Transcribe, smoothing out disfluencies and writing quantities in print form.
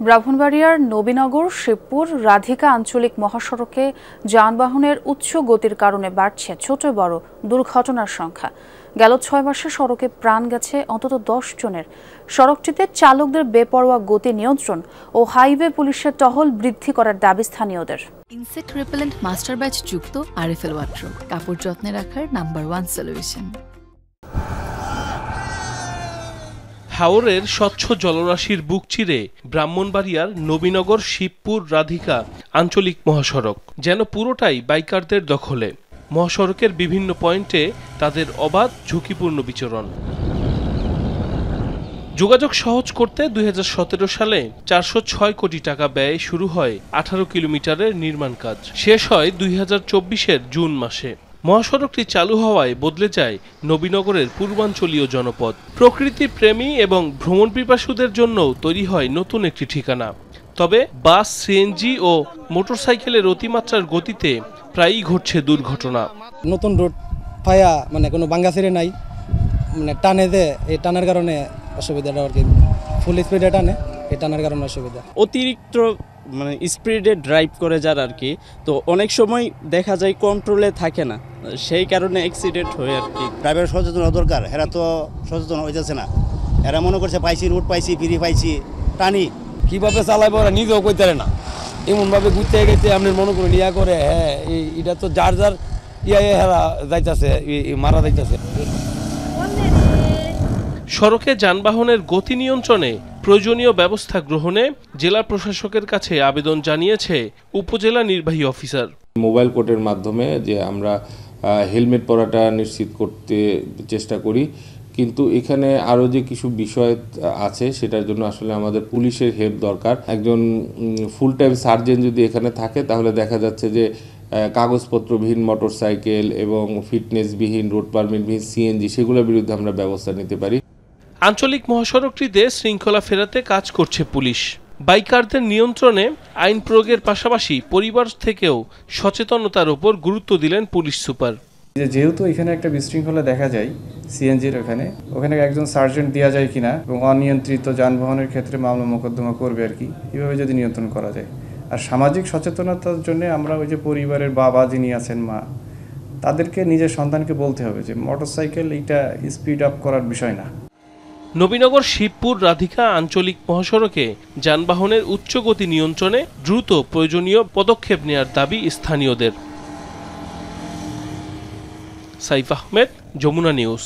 ব্রাহ্মণবাড়িয়ার নবীনগর শিবপুর রাধিকা আঞ্চলিক মহাসড়কে যানবাহনের উচ্চ গতির কারণে বাড়ছে ছোট বড় দুর্ঘটনার সংখ্যা। গেল 6 মাসে সড়কে প্রাণ গেছে অন্তত 10 জনের। সড়কটিতে চালকদের বেপরোয়া গতি নিয়ন্ত্রণ ও হাইওয়ে পুলিশের টহল বৃদ্ধি করার দাবি স্থানীয়দের। ইনসেক্ট রিপেলেন্ট মাস্টার ব্যাচ যুক্ত আরএফএল ওয়াট্রো, কাপড় যত্নে রাখার নাম্বার 1 সলিউশন। হাওরের স্বচ্ছ জলরাশির বুক চিরে ব্রাহ্মণবাড়িয়ার নবীনগর শিবপুর রাধিকা আঞ্চলিক মহাসড়ক যেন পুরোটাই বাইকারদের দখলে। মহাসড়কের বিভিন্ন পয়েন্টে তাদের অবাধ ঝুঁকিপূর্ণ বিচরণ। যোগাযোগ সহজ করতে 2017 সালে 406 কোটি টাকা ব্যয়ে শুরু হয় 18 কিলোমিটারের নির্মাণ কাজ। শেষ হয় 2024-এর জুন মাসে। মহাসড়কটি চালু হওয়ায় বদলে যায় নবীনগরের পূর্বাঞ্চলীয় জনপদ। প্রকৃতি প্রেমী এবং ভ্রমণ পিপাসুদের জন্য তৈরি হয় নতুন একটি ঠিকানা। তবে বাস, সিএনজি ও মোটরসাইকেলের অতিমাত্রার গতিতে প্রায়ই ঘটছে দুর্ঘটনা। নতুন রোড পায়া কোনো বাঙ্গাছিরে নাই, টানে এই টানার কারণে অসুবিধাটা আর কি। ফুল স্পিডে টানে, এই টানার কারণে অসুবিধা। অতিরিক্ত স্পিডে ড্রাইভ করে যার আর কি, তো অনেক সময় দেখা যায় কন্ট্রোলে থাকে না, সেই কারণে অ্যাক্সিডেন্ট হয় আর কি। ড্রাইভারের সচেতন হওয়া দরকার, এরা তো সচেতন হইতেছে না। এরা মনে করছে পাইছি রোড পাইছি, ফ্রি পাইছি, টানি কীভাবে চালাইব ওরা নিজেও কইতে না। এমনভাবে ঘুরতে গেছে আপনি মনে করেন ইয়া করে, হ্যাঁ এটা তো যার যার হেরা যাইতেছে, মারা যাইতেছে। সড়কে যানবাহনের গতি নিয়ন্ত্রণে প্রয়োজনীয় ব্যবস্থা গ্রহণে জেলা প্রশাসকের কাছে আবেদন জানিয়েছে উপজেলা নির্বাহী অফিসার। মোবাইল কোর্টের মাধ্যমে যে আমরা হেলমেট পরাটা নিশ্চিত করতে চেষ্টা করি, কিন্তু এখানে আরও যে কিছু বিষয় আছে সেটার জন্য আসলে আমাদের পুলিশের হেল্প দরকার। একজন ফুল টাইম সার্জেন্ট যদি এখানে থাকে তাহলে দেখা যাচ্ছে যে কাগজপত্রবিহীন মোটরসাইকেল এবং ফিটনেসবিহীন, রোড পারমিটবিহীন সিএনজি, সেগুলোর বিরুদ্ধে আমরা ব্যবস্থা নিতে পারি। আঞ্চলিক মহাসড়কটিতে শৃঙ্খলা ফেরাতে কাজ করছে পুলিশ। বাইকারদের নিয়ন্ত্রণে আইন প্রয়োগের পাশাপাশি পরিবার থেকেও সচেতনতার উপর গুরুত্ব দিলেন পুলিশ সুপার। যেহেতু এখানে একটা বিশৃঙ্খলা দেখা যায় সিএনজির ওখানে একজন সার্জেন্ট দেওয়া যায় কিনা এবং অনিয়ন্ত্রিত যানবাহনের ক্ষেত্রে মামলা মোকদ্দমা করবে আর কি, এভাবে যদি নিয়ন্ত্রণ করা যায়। আর সামাজিক সচেতনতার জন্য আমরা ওই যে পরিবারের বাবা যিনি আছেন, মা, তাদেরকে নিজের সন্তানকে বলতে হবে যে মোটরসাইকেল এটা স্পিড আপ করার বিষয় না। নবীনগর শিবপুর রাধিকা আঞ্চলিক মহাসড়কে যানবাহনের উচ্চ গতি নিয়ন্ত্রণে দ্রুত প্রয়োজনীয় পদক্ষেপ নেওয়ার দাবি স্থানীয়দের। সাইফ আহমেদ, যমুনা নিউজ।